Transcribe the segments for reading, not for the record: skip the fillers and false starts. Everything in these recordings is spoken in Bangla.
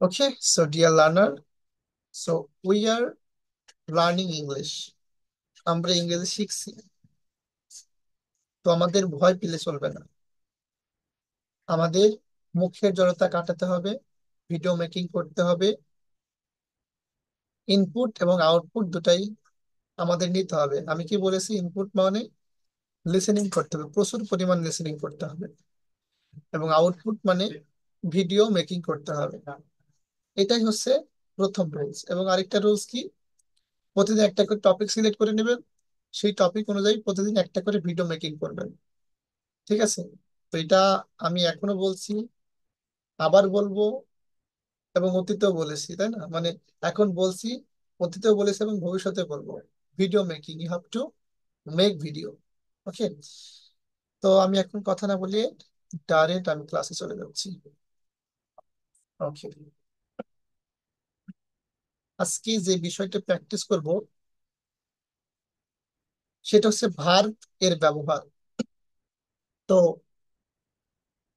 Okay, so dear learner, so we are learning English. আমরা ইংরেজি শিখছি। তো আমাদের ভয় পেলে চলবে না। আমাদের মুখের জড়তা কাটাতে হবে, ভিডিও মেকিং করতে হবে, ইনপুট এবং আউটপুট দুটাই আমাদের নিতে হবে। আমি কি বলেছি? ইনপুট মানে লিসেনিং করতে হবে, প্রচুর পরিমাণ লিসেনিং করতে হবে, এবং আউটপুট মানে ভিডিও মেকিং করতে হবে। এটাই হচ্ছে প্রথম রুলস। এবং আরেকটা রুলস কি? প্রতিদিন একটা করে টপিক সিলেক্ট করে নেবেন, সেই টপিক অনুযায়ী প্রতিদিন একটা করে ভিডিও মেকিং করবেন। ঠিক আছে? তো এটা আমি এখনো বলছি, আবার বলবো, এবং অতীতেও বলেছি, তাই না? মানে এখন বলছি, অতীতেও বলেছি, এবং ভবিষ্যতে বলবো। Video making, you have to make video. Okay, তো আমি এখন কথা না বলিয়ে ডাইরেক্ট আমি ক্লাসে চলে যাচ্ছি। ওকে, আজকে যে বিষয়টা প্র্যাকটিস করব সেটা হচ্ছে ভার্ব এর ব্যবহার। তো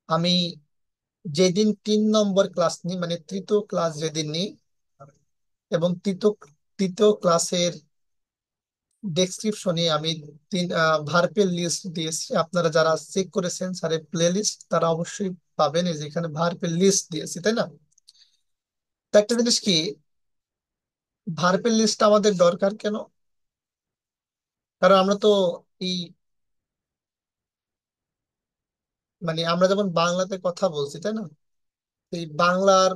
আমি যেদিন 3 নম্বর ক্লাস নিই, মানে তৃতীয় ক্লাস যেদিন নিই, এবং তৃতীয় ক্লাসের ডেসক্রিপশনে আমি তিন ভার্বের লিস্ট দিয়েছি। আপনারা যারা চেক করেছেন স্যারের প্লে লিস্ট, তারা অবশ্যই পাবেন এই যে এখানে ভার্বের লিস্ট দিয়েছি, তাই না? তো একটা জিনিস কি, ভার্বের লিস্ট আমাদের দরকার কেন? কারণ আমরা তো এই, মানে আমরা যেমন বাংলাতে কথা বলছি, তাই না? তো এই বাংলার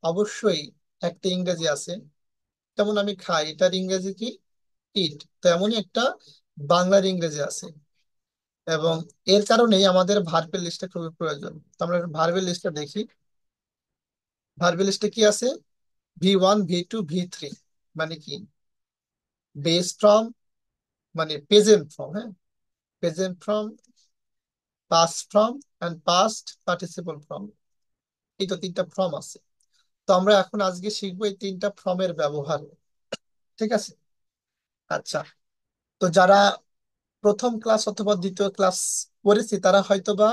অবশ্যই একটা ইংরেজি আছে। যেমন আমি খাই, এটার ইংরেজি কি? ইট। তো এমনই একটা বাংলার ইংরেজি আছে, এবং এর কারণেই আমাদের ভার্বের লিস্টটা খুবই প্রয়োজন। তো আমরা ভার্বের লিস্টটা দেখি। ভার্বের লিস্টে কি আছে? V1, V2, V3 মানে কি? বেস ফ্রম, মানে প্রেজেন্ট ফর্ম, হ্যাঁ, present form, past form, and past participle form. এই তো তিনটা ফর্ম আছে। তো আমরা এখন আজকে শিখবো এই তিনটা ফর্মের ব্যবহার। ঠিক আছে? আচ্ছা, তো যারা প্রথম ক্লাস অথবা দ্বিতীয় ক্লাস করেছি, তারা হয়তোবা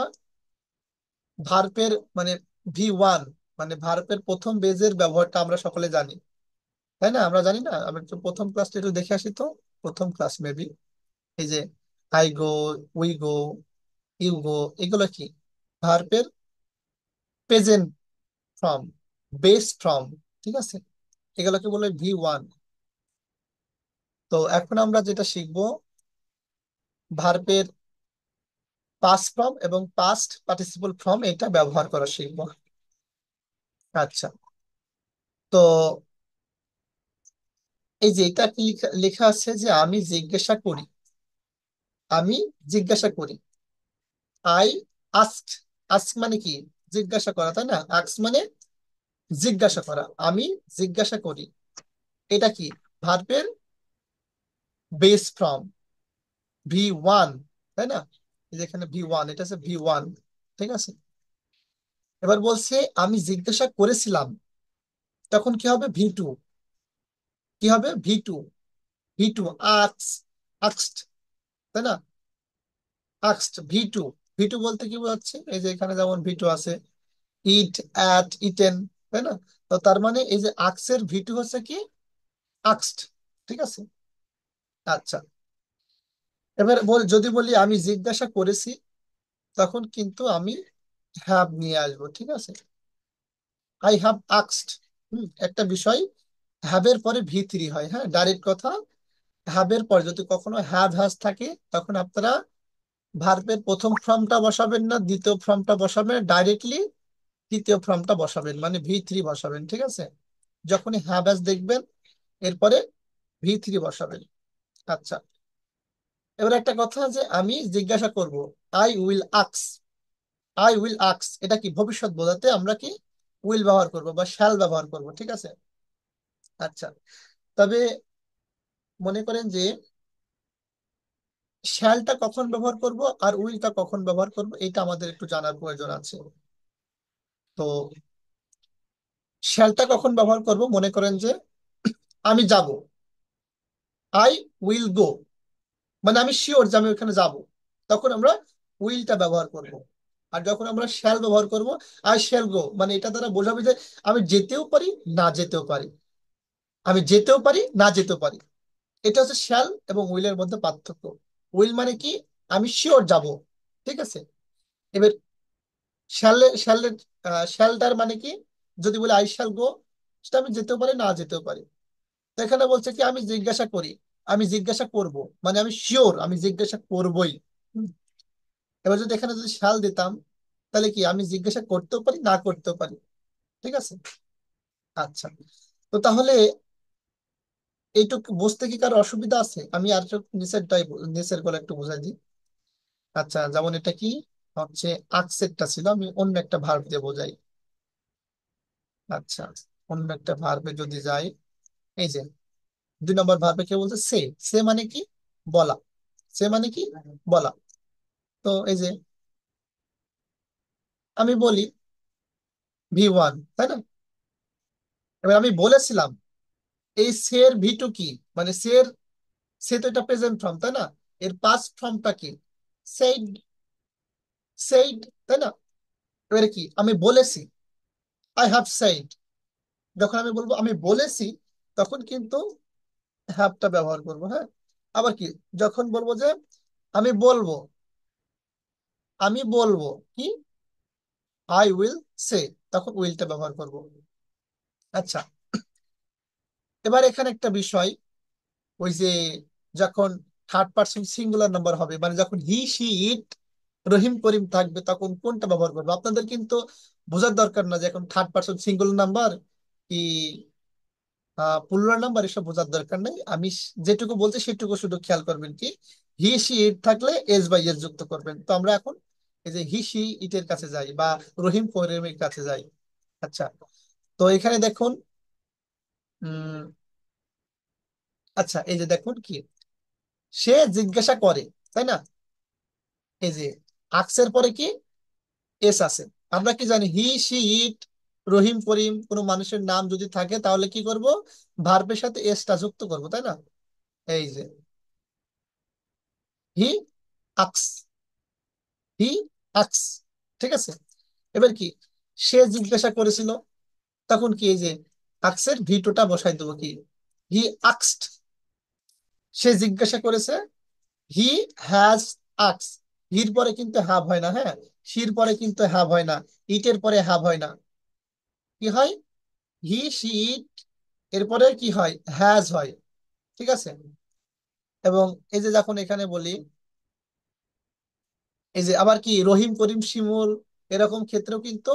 ভার্বের মানে V1, মানে ভার্বের প্রথম বেজের ব্যবহারটা আমরা সকলে জানি, তাই না? আমরা জানি না? আমরা একটু প্রথম ক্লাসটা একটু দেখে আসি তো। প্রথম ক্লাস মেবি, এই যে I go, we go, you go, এগুলো কি? ভার্বের প্রেজেন্ট ফর্ম, বেস ফর্ম। ঠিক আছে? এগুলোকে বলে V1। তো এখন আমরা যেটা শিখবো, ভার্বের পাস্ট ফর্ম এবং পাস্ট পার্টিসিপল ফর্ম, এটা ব্যবহার করা শিখবো। আচ্ছা, তো এই যে এটা কি লেখা লেখা আছে যে আমি জিজ্ঞাসা করি। আমি জিজ্ঞাসা করি, আই আস্ক। আস্ক মানে কি? জিজ্ঞাসা করা, তাই না? আস্ক মানে জিজ্ঞাসা করা। আমি জিজ্ঞাসা করি, এটা কি? ভার্বের বেস ফর্ম, V1, তাই না? এই যে এখানে V1, এটা হচ্ছে V1। ঠিক আছে? এবার বলছে আমি জিজ্ঞাসা করেছিলাম, তখন কি হবে? V2। কি হবে? V2, V2, আক্স, আক্সড, তাই না? আক্সড, V2। V2 বলতে কি বোঝাচ্ছে? এই যে এখানে যেমন V2 আছে, ইট, অ্যাট, ইটেন, তাই না? তো তার মানে এই যে আক্সের V2 হচ্ছে কি? আক্সড। ঠিক আছে? আচ্ছা, এবার যদি বলি আমি জিজ্ঞাসা করেছি, তখন কিন্তু আমি হ্যাভ নিয়ে আসবো। ঠিক আছে? আই হ্যাভ আক্সড। একটা বিষয় হ্যাভ এর পরে V3 হয়, হ্যাঁ, ডাইরেক্ট কথা। হ্যাভ এর পরে যদি কখনো হ্যাভ হ্যাজ থাকে, তখন আপনারা ভার্বের প্রথম ফর্মটা বসাবেন না, দ্বিতীয় ফর্মটা বসাবেন, ডাইরেক্টলি তৃতীয় ফর্মটা বসাবেন, মানে V3 বসাবেন। ঠিক আছে? যখনই হ্যাভ হ্যাজ দেখবেন, এরপরে V3 বসাবেন। আচ্ছা, এবার একটা কথা, যে আমি জিজ্ঞাসা করব, আই উইল আক্স। আই উইল আক্স, এটা কি? ভবিষ্যৎ বোঝাতে আমরা কি উইল ব্যবহার করব বা শ্যাল ব্যবহার করব। ঠিক আছে? আচ্ছা, তবে মনে করেন যে শ্যালটা কখন ব্যবহার করব আর উইলটা কখন ব্যবহার করব, এটা আমাদের একটু জানার প্রয়োজন আছে। তো শ্যালটা কখন ব্যবহার করব? মনে করেন যে আমি যাব, আই উইল গো, মানে আমি শিওর যে আমি ওখানে যাব, তখন আমরা উইলটা ব্যবহার করব। আর যখন আমরা শ্যাল ব্যবহার করব, আই শ্যাল গো, মানে এটা দ্বারা বোঝাবে যে আমি যেতেও পারি, না যেতেও পারি, আমি যেতেও পারি, না যেতেও পারি। এটা হচ্ছে শ্যাল এবং উইলের মধ্যে পার্থক্য। উইল মানে কি, আমি শিওর যাব, ঠিক আছে। এবার শ্যালের শ্যালটার মানে কি, যদি বলে আই শ্যাল গো, সেটা আমি যেতেও পারি, না যেতেও পারি। তো এখানে বলছে কি আমি জিজ্ঞাসা করি, আমি জিজ্ঞাসা করব, মানে আমি শিওর আমি জিজ্ঞাসা করবই। হুম। এবার যদি এখানে যদি শ্যাল দিতাম, তাহলে কি আমি জিজ্ঞাসা করতেও পারি, না করতেও পারি, ঠিক আছে। আচ্ছা, তো তাহলে এইটুকু বুঝতে কি কারো অসুবিধা আছে? আমি আর একটু নিচেরটাই নিচের গুলো একটু বুঝাই দিই। আচ্ছা, যেমন এটা কি হচ্ছে, আকসেটটা ছিল, আমি অন্য একটা ভার্ব দিয়ে বোঝাই। আচ্ছা, অন্য একটা ভার্বে যদি যাই, এই যে 2 নম্বর ভার্বে কে বলছে, সে। সে মানে কি, বলা। সে মানে কি, বলা। তো এই যে আমি বলি V1, তাই না? এবার আমি বলেছিলাম, এই সের V2 কি, মানে সের, সে তো এটা প্রেজেন্ট ফর্ম, তাই না? এর পাস্ট ফর্মটা কি, সেইড। সেইড, তাই না? এবারে কি আমি বলেছি, আই হ্যাভ সেইড। যখন আমি বলবো আমি বলেছি, তখন কিন্তু হ্যাভটা ব্যবহার করবো, হ্যাঁ। আবার কি, যখন বলবো যে আমি বলবো, আমি বলবো কি, আই উইল সে, তখন উইলটা ব্যবহার করব। আচ্ছা, এবার এখানে একটা বিষয়, ওই যে যখন থার্ড পার্সন সিঙ্গুলার নাম্বার হবে, মানে যখন হি সি ইট রহিম করিম থাকবে, তখন কোনটা ব্যবহার করবো আপনাদের কিন্তু বোঝার দরকার না যে এখন থার্ড পার্সন সিঙ্গুলার নাম্বার কি প্লুরাল নাম্বার, এসব বোঝার দরকার নেই। আমি যেটুকু বলছি সেটুকু শুধু খেয়াল করবেন কি, হি সি ইট থাকলে এস বাই এস যুক্ত করবেন। তো আমরা এখন এই যে হি সি ইটের কাছে যাই, বা রহিম করিমের কাছে যাই। আচ্ছা, তো এখানে দেখুন, উম আচ্ছা এই যে দেখুন কি, সে জিজ্ঞাসা করে, তাই না? এই যে আকসের পরে কি, এস আছে। আমরা কি জানি, হি সি ইট রহিম করিম, কোনো মানুষের নাম যদি থাকে তাহলে কি করব, ভার্বের সাথে এসটা যুক্ত করব, তাই না? এই যে হি আক্স, হি আক্স, ঠিক আছে। এবার কি, সে জিজ্ঞাসা করেছিল, তখন কি এই যে আক্সের ভিটোটা বসাই দেবো কি, হি আক্সড। সে জিজ্ঞাসা করেছে, হি হ্যাজ আক্স। হির পরে কিন্তু হ্যাভ হয় না, হ্যাঁ। শির পরে কিন্তু হ্যাভ হয় না, ইটের পরে হ্যাভ হয় না। কি হয়, হি সি ইট, এরপরে কি হয়, হ্যাজ হয়, ঠিক আছে। এবং এই যে যখন এখানে বলি, এই যে আবার কি রহিম করিম শিমুল, এরকম ক্ষেত্রেও কিন্তু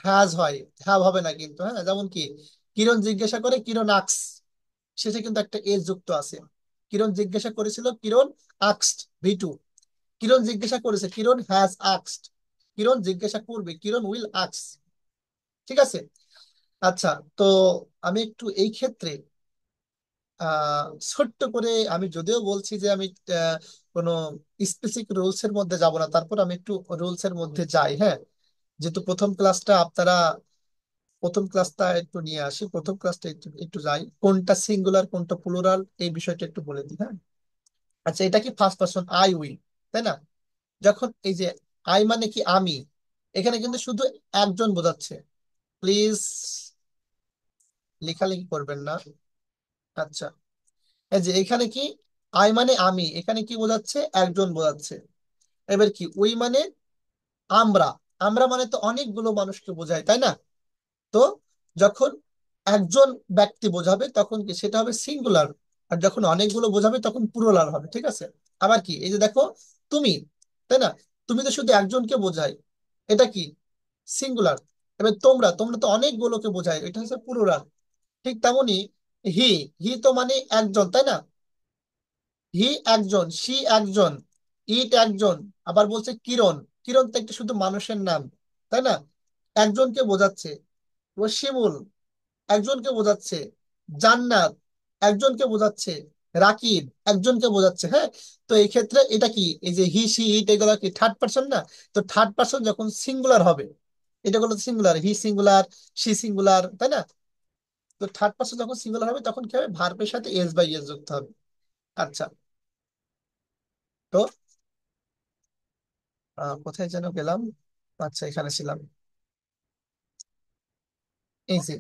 হ্যাজ হয়, হ্যাভ হবে না কিন্তু, হ্যাঁ। যেমন কি কিরণ জিজ্ঞাসা করে, কিরণ আক্স, শেষে কিন্তু একটা এস যুক্ত আছে। কিরণ জিজ্ঞাসা করেছিল, কিরণ আক্সড V2। কিরণ জিজ্ঞাসা করেছে, কিরণ হ্যাজ আক্সড। কিরণ জিজ্ঞাসা করবে, কিরণ উইল আক্স, ঠিক আছে। আচ্ছা, তো আমি একটু এই ক্ষেত্রে ছোট্ট করে, আমি যদিও বলছি যে আমি কোনো স্পেসিফিক রুলস এর মধ্যে যাব না, তারপর আমি একটু রুলস এর মধ্যে যাই, হ্যাঁ। যেহেতু প্রথম ক্লাসটা একটু নিয়ে আসি, প্রথম ক্লাসটা একটু একটু যাই, কোনটা সিঙ্গুলার কোনটা প্লুরাল, এই বিষয়টা একটু বলে দিই, হ্যাঁ। আচ্ছা, এটা কি ফার্স্ট পারসন আই উইল, তাই না? যখন এই যে আই মানে কি, আমি, এখানে কিন্তু শুধু একজন বোঝাচ্ছে। প্লিজ লেখালেখি করবেন না। আচ্ছা, এই যে এখানে কি, আই মানে আমি, এখানে কি বোঝাচ্ছে, একজন বোঝাচ্ছে। এবার কি, উই মানে আমরা। আমরা মানে তো অনেকগুলো মানুষকে বোঝায়, তাই না? তো যখন একজন ব্যক্তি বোঝাবে তখন কি সেটা হবে সিঙ্গুলার, আর যখন অনেকগুলো বোঝাবে তখন প্লুরাল হবে, ঠিক আছে। আবার কি, এই যে দেখো তুমি, তাই না? তুমি তো শুধু একজনকে বোঝায়, এটা কি সিঙ্গুলার। এবার তোমরা, তোমরা তো অনেকগুলোকে বোঝায়, এটা হচ্ছে প্লুরাল। ঠিক তেমনি হি, হি তো মানে একজন, তাই না? হি একজন, সি একজন, ইট একজন। আবার বলছে কিরণ, কিরণ তো একটা শুধু মানুষের নাম, তাই না? একজনকে বোঝাচ্ছে। ও শিমুল, একজনকে বোঝাচ্ছে। জান্নাত, একজনকে বোঝাচ্ছে। রাকিব, একজনকে বোঝাচ্ছে, হ্যাঁ। তো এই ক্ষেত্রে এটা কি, এই যে হি সি ইট, এগুলো কি থার্ড পার্সন না? তো থার্ড পার্সন যখন সিঙ্গুলার হবে, এটা গুলো সিঙ্গুলার, হি সিঙ্গুলার, সি সিঙ্গুলার, তাই না? তো থার্ড পার্সন যখন সিঙ্গুলার হবে তখন কি হবে, ভার্বের সাথে এস বাই এস যুক্ত হবে। আচ্ছা, তো কোথায় যেন গেলাম। আচ্ছা, এখানে ছিলাম। এই যে,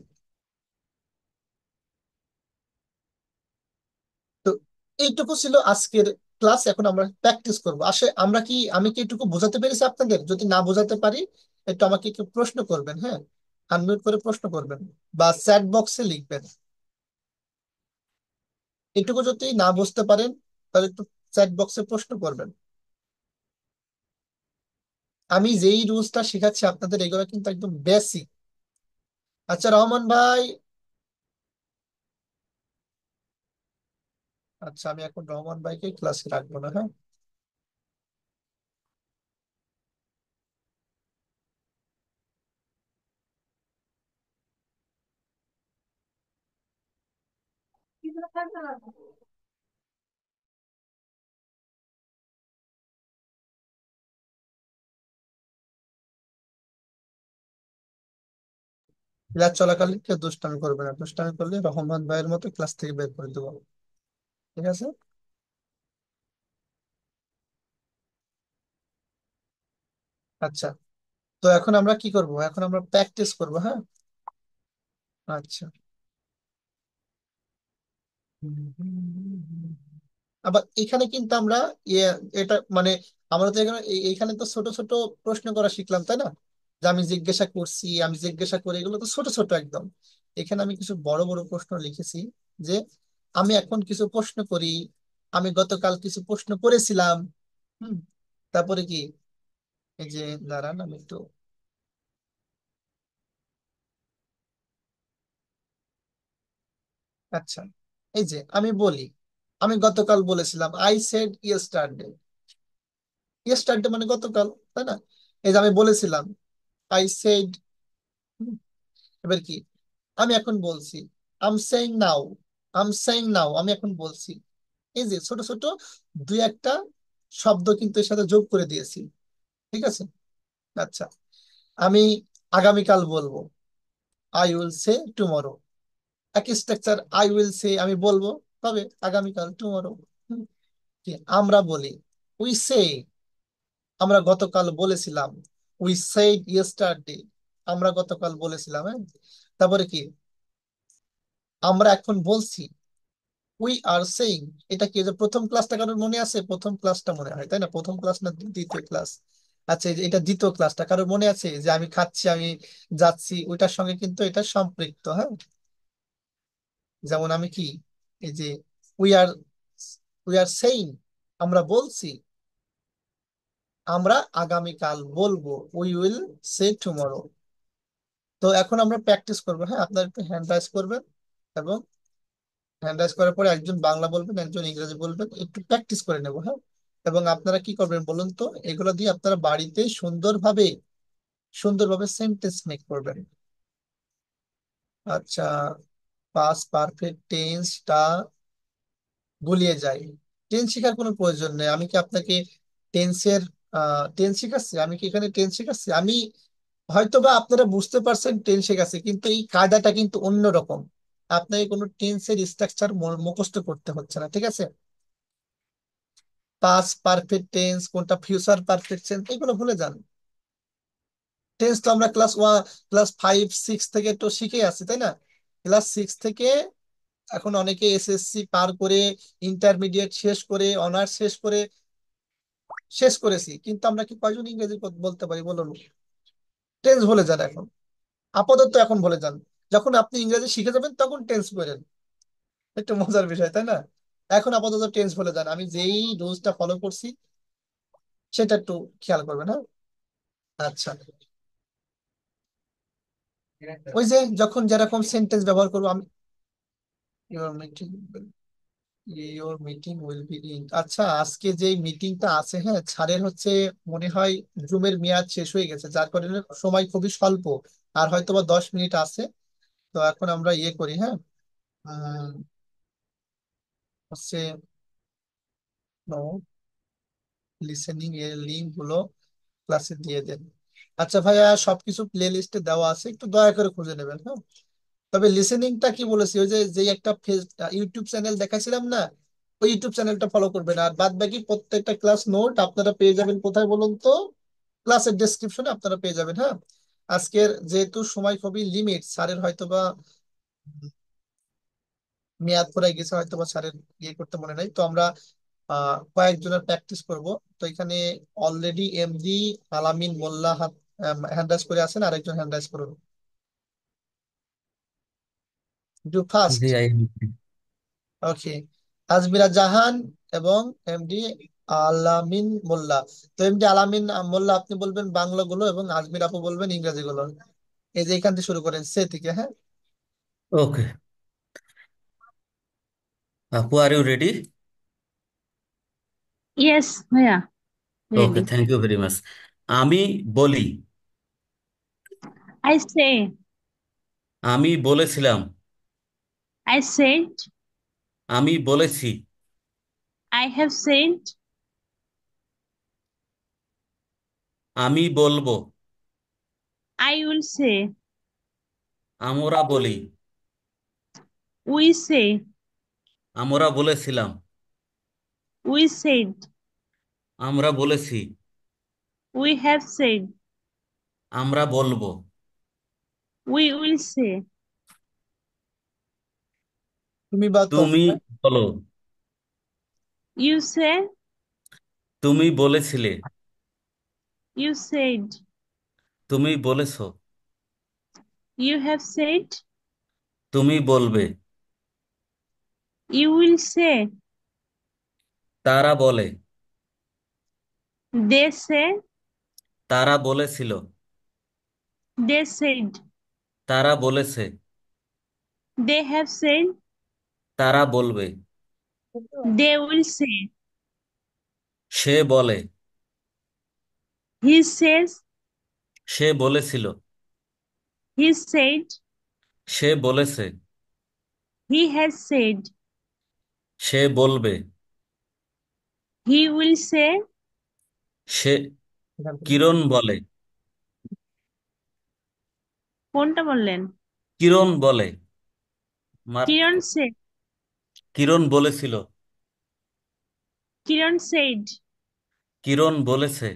তো এইটুকু ছিল আজকের ক্লাস। এখন আমরা প্র্যাকটিস করব। আসলে আমরা কি, আমি কি এটুকু বোঝাতে পেরেছি আপনাদের? যদি না বোঝাতে পারি, একটু আমাকে একটু প্রশ্ন করবেন, হ্যাঁ, আনমিউট করে প্রশ্ন করবেন বা চ্যাট বক্সে লিখবেন। এটুকু যদি না বুঝতে পারেন, তাহলে একটু চ্যাট বক্সে প্রশ্ন করবেন। আমি যেই রুলসটা শেখাচ্ছি আপনাদের, এগুলো কিন্তু একদম বেসিক। আচ্ছা রহমান ভাই। আচ্ছা, আমি এখন রহমান ভাইকে ক্লাসে রাখবো না, হ্যাঁ। ক্লাস চলাকালীন কেউ দুষ্টামি করবে না, দুষ্টামি করলে রহমান ভাইয়ের মতো ক্লাস থেকে বের করে দেবো। ঠিক আছে। আচ্ছা, তো এখন আমরা কি করব? এখন আমরা প্র্যাকটিস করব, হ্যাঁ। আচ্ছা। আবার এখানে কিন্তু আমরা ইয়ে, এটা মানে আমরা তো এখানে এখানে তো ছোট ছোট প্রশ্ন করা শিখলাম, তাই না? যে আমি জিজ্ঞাসা করছি, আমি জিজ্ঞাসা করি, এগুলো তো ছোট ছোট একদম। এখানে আমি কিছু বড় বড় প্রশ্ন লিখেছি। যে আমি এখন কিছু প্রশ্ন করি, আমি গতকাল কিছু প্রশ্ন করেছিলাম। হুম। তারপরে কি, এই যে, দাঁড়ান আমি একটু, আচ্ছা, এই যে আমি বলি, আমি গতকাল বলেছিলাম, আই সেড ইয়েস্টারডে। ইয়েস্টারডে মানে গতকাল, তাই না? এই যে আমি বলেছিলাম, আই সেড। এবার কি, আমি এখন বলছি, আম সেইং নাও। আম সেইং নাও, আমি এখন বলছি। এই যে ছোট ছোট দুই একটা শব্দ কিন্তু এর সাথে যোগ করে দিয়েছি। ঠিক আছে। আচ্ছা, আমি আগামীকাল বলবো, আই উইল সে টুমরো। একই স্ট্রাকচার, আই উইল সে আমি বলবো, তবে আগামীকাল, টুমরো। কি, আমরা বলি, উই সে, আমরা গতকাল বলেছিলাম। উই সেড ইয়েস্টারডে, আমরা গতকাল বলেছিলাম, হ্যাঁ। তারপরে কি, আমরা এখন বলছি, উই আর সেইং। এটা কি, যে প্রথম ক্লাসটা কারোর মনে আছে? প্রথম ক্লাসটা মনে হয়, তাই না? প্রথম ক্লাস না দ্বিতীয় ক্লাস? আচ্ছা, এই যে এটা দ্বিতীয় ক্লাসটা কারোর মনে আছে? যে আমি খাচ্ছি, আমি যাচ্ছি, ওইটার সঙ্গে কিন্তু এটা সম্পৃক্ত, হ্যাঁ। যেমন আমি কি, এই যে we are, we are saying, আমরা বলছি, আমরা আগামীকাল বলবো, উই উইল সে টুমরো। তো এখন আমরা প্র্যাকটিস করবো, হ্যাঁ। আপনার একটু হ্যান্ড রাইজ করবেন, এবং হ্যান্ড রাইজ করার পরে একজন বাংলা বলবেন, একজন ইংরেজি বলবেন, একটু প্র্যাকটিস করে নেবো, হ্যাঁ। এবং আপনারা কি করবেন বলুন তো, এগুলো দিয়ে আপনারা বাড়িতে সুন্দরভাবে সুন্দরভাবে সেন্টেন্স মেক করবেন। আচ্ছা, পাস পারফেক্ট টেন্সটা গুলিয়ে যায়। টেন্স শেখার কোনো প্রয়োজন নেই। আমি কি আপনাকে টেন্সের টেন্স শেখাচ্ছি? আমি কি এখানে টেন্স শেখাচ্ছি? আমি হয়তোবা আপনারা বুঝতে পারছেন টেন্স শেখাচ্ছি, কিন্তু এই কায়দাটা কিন্তু অন্যরকম। আপনাকে কোনো টেন্সের স্ট্রাকচার মুখস্থ করতে হচ্ছে না, ঠিক আছে? পাস্ট পারফেক্ট টেন্স কোনটা, ফিউচার পারফেক্ট টেন্স, এগুলো ভুলে যান। টেন্স তো আমরা ক্লাস 5 6 থেকে তো শিখে আসছি, তাই না? ক্লাস 6 থেকে এখন অনেকে এসএসসি পার করে, ইন্টারমিডিয়েট শেষ করে, অনার্স শেষ করে, শেষ করেছি, কিন্তু আমরা কি কয়জন ইংরেজি বলতে পারি বলুন? টেন্স ভুলে যান এখন, আপাতত এখন ভুলে যান। যখন আপনি ইংরেজি শিখে যাবেন তখন টেন্স করেন। একটু মজার বিষয়, তাই না? এখন আপাতত টেন্স ভুলে যান। আমি যেই রুলসটা ফলো করছি সেটা একটু খেয়াল করবেন, হ্যাঁ। আচ্ছা, ওই যে যখন যেরকম সেন্টেন্স ব্যবহার করবো আমি, your meeting, your meeting will be in. আচ্ছা, আজকে যে মিটিংটা আছে, হ্যাঁ, স্যারের হচ্ছে মনে হয় জুমের মেয়াদ শেষ হয়ে গেছে, যার কারণে সময় খুবই স্বল্প। আর হয়তো বা 10 মিনিট আছে। তো এখন আমরা ইয়ে করি, হ্যাঁ। উম, হচ্ছে লিসেনিং এর লিঙ্ক গুলো ক্লাসে দিয়ে দেন। আচ্ছা ভাইয়া, সবকিছু প্লে লিস্টে দেওয়া আছে, একটু দয়া করে খুঁজে নেবেন, হ্যাঁ। তবে লিসেনিংটা কি বলেছি, ওই যে যে একটা ইউটিউব চ্যানেল দেখাছিলাম না, ওই ইউটিউব চ্যানেলটা ফলো করবেন। আর বাদ বাকি প্রত্যেকটা ক্লাস নোট আপনারা পেয়ে যাবেন কোথায় বলুন তো? ক্লাসের ডেসক্রিপশনে আপনারা পেয়ে যাবেন। হ্যাঁ, আজকের যেহেতু সময় খুবই লিমিট, স্যারের হয়তোবা মেয়াদ ফুরাই গেছে, হয়তোবা স্যারের ইয়ে করতে মনে নাই, তো আমরা কয়েকজনের প্র্যাকটিস করব। তো এখানে অলরেডি এমডি আলামিন মোল্লা হাত হ্যান্ড রাইজ করে আছেন, আরেকজন হ্যান্ড রাইজ করুন। Do fast. জি আই। ওকে। আজমিরা জাহান এবং এমডি আলামিন মোল্লা। তো এমডি আলামিন মোল্লা আপনি বলবেন বাংলাগুলো এবং আজমির আপু বলবেন ইংরেজিগুলো। এই যে এখান থেকে শুরু করেন, সে থেকে, হ্যাঁ। ওকে আপু, আর ইউ রেডি? Yes, ভাইয়া okay, ready. Thank you very much. আমি বলি। I say, আমি বলেছিলাম। I said, আমি বলেছি। I have said, আমি বলবো। I will say, আমরা বলি। we say, আমরা বলেছিলাম। we said, আমরা বলেছি। we have said, আমরা বলবো। we will say, তুমি বা তুমি তোমরা। বলো। you say, তুমি বলেছিলে। you said, তুমি বলেছো। you have said, তুমি বলবে। you will say, তারা বলে। they say, তারা বলেছিল। they said, তারা বলেছে। they have said, তারা বলবে। they will say, সে বলে। he says, সে বলেছিল। he said, সে বলেছে। he has said, সে বলবে। he will say, সে কিরণ বলে। কোনটা বললেন? কিরণ বলে। কিরণ মাত্র। said, কিরণ বলেছিল। কিরণ said, কিরণ বলেছে।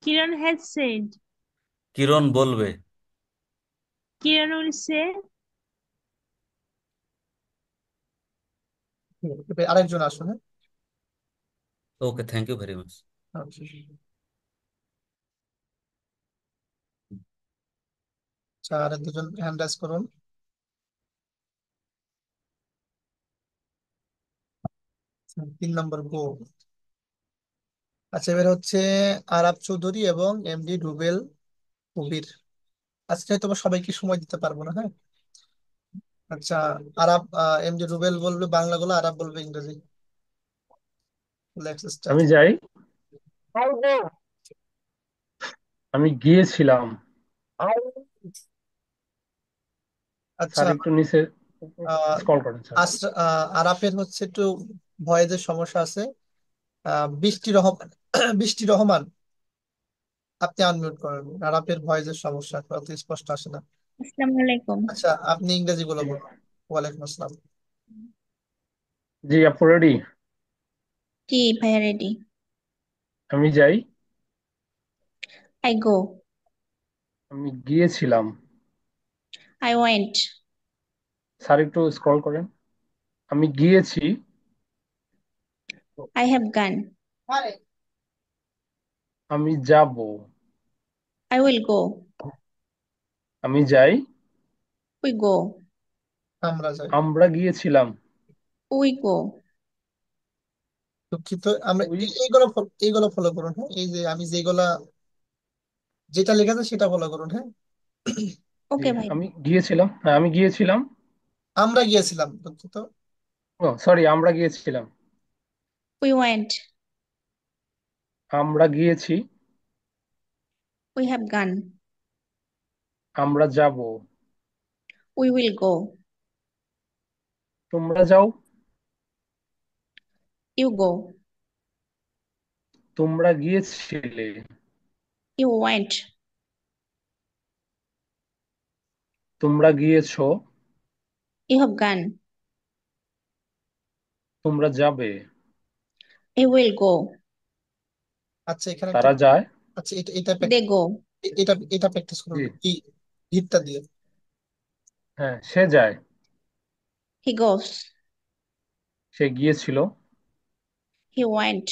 কিরণ has said, কিরণ বলবে। কিরণ will say, আরেকজন আসুন, হ্যাঁ। ওকে, থ্যাংক ইউ ভেরি মাচ। আচ্ছা। আচ্ছা, আর দুজন হ্যান্ড রাইজ করুন। 3 নম্বর গো। আচ্ছা, এবার হচ্ছে আরাব চৌধুরী এবং এমডি রুবেল কবির। আজকে হয়তো বা সবাইকে সময় দিতে পারবো না, হ্যাঁ। আচ্ছা, আরাব এমডি রুবেল বলবে বাংলাগুলো, আরাব বলবে ইংরেজি। Let's start. আমি যাই। আমি গিয়েছিলাম। আচ্ছা। স্যার একটু নিচে আহ স্ক্রল করেন স্যার। আরাফের হচ্ছে একটু ভয়েসের সমস্যা আছে। বৃষ্টি রহমান বৃষ্টি রহমান, আপনি আনমিউট করেন। আরাফের ভয়েসের সমস্যা, অত স্পষ্ট আসে না। আসসালামু আলাইকুম। আচ্ছা, আপনি ইংরেজি গুলো বলুন। ওয়ালাইকুম আসসালাম। জি আপু রেডি। জি ভাইয়া রেডি। আমি যাই। I go. আমি গিয়েছিলাম। I went. স্যার একটু স্ক্রল করেন। আমি গিয়েছি। আই হ্যাভ গান। আমি যাব। I will go. আমি যাই। We go. আমরা যাই। আমরা গিয়েছিলাম। We go. দুঃখিত, আমরা ওই। এইগুলো ফলো করুন, হ্যাঁ। এই যে আমি যেগুলা, যেটা লেখা আছে সেটা ফলো করুন, হ্যাঁ। জি ওকে ভাই। আমি গিয়েছিলাম, হ্যাঁ আমি গিয়েছিলাম। আমরা গিয়েছিলাম, দুঃখিত। ও সরি, আমরা গিয়েছিলাম। We went. আমরা গিয়েছি। We have gone. আমরা যাব। We will go. তোমরা যাও। You go. তোমরা গিয়েছিলে। You went. তোমরা গিয়েছো। You have gone. তোমরা যাবে। You will go. আচ্ছা, এখানে একটা তারা যায়। আচ্ছা, এটা এটা They go. এটা এটা প্র্যাকটিস করুন জি, কি হিটটা দিয়ে। হ্যাঁ, সে যায়, He goes. সে গিয়েছিল, He went.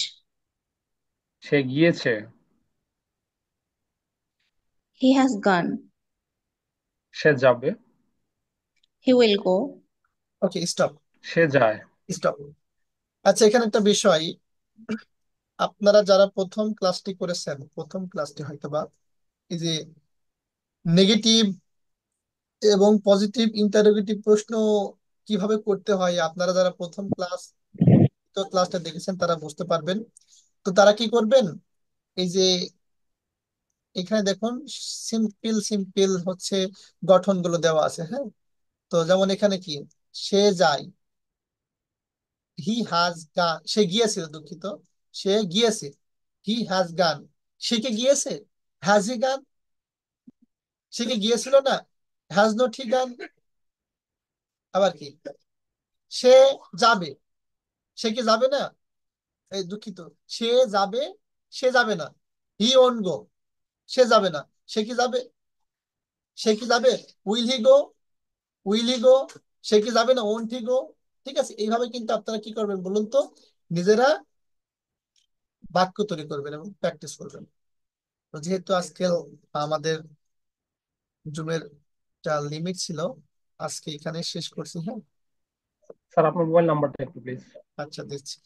সে গিয়েছে, He has gone. সে যাবে, He will go. Okay, stop. সে যায়। স্টপ। আচ্ছা, এখানে একটা বিষয়, আপনারা যারা প্রথম ক্লাসটি করেছেন, প্রথম ক্লাসটি হয়তোবা এই যে নেগেটিভ এবং পজিটিভ ইন্টারোগেটিভ প্রশ্ন কিভাবে করতে হয়, আপনারা যারা প্রথম ক্লাসটা দেখেছেন তারা বুঝতে পারবেন। তো তারা কি করবেন, এই যে এখানে দেখুন সিম্পল সিম্পল হচ্ছে গঠনগুলো দেওয়া আছে, হ্যাঁ। তো যেমন এখানে কি, সে যায়, হি হ্যাজ গান, সে গিয়েছিল, দুঃখিত, সে গিয়েছে, হি হ্যাজ গান, সে কি গিয়েছে, হ্যাজ হি গান, সে কি গিয়েছিল না, হ্যাজ নট হি গান। আবার কি, সে যাবে, সে কি যাবে না, এই দুঃখিত, সে যাবে, সে যাবে না, হি ওন্ট গো, সে যাবে না, সে কি যাবে, সে কি যাবে, will he go, will he গো, সে কি যাবে না, ওন্ট হি গো। ঠিক আছে, এইভাবে কিন্তু আপনারা কি করবেন বলুন তো, নিজেরা বাক্য তৈরি করবেন এবং প্র্যাকটিস করবেন। তো যেহেতু আজকে আমাদের জুমের যা লিমিট ছিল, আজকে এখানে শেষ করছি, হ্যাঁ। স্যার আপনার মোবাইল নাম্বারটা একটু প্লিজ। আচ্ছা, দিচ্ছি।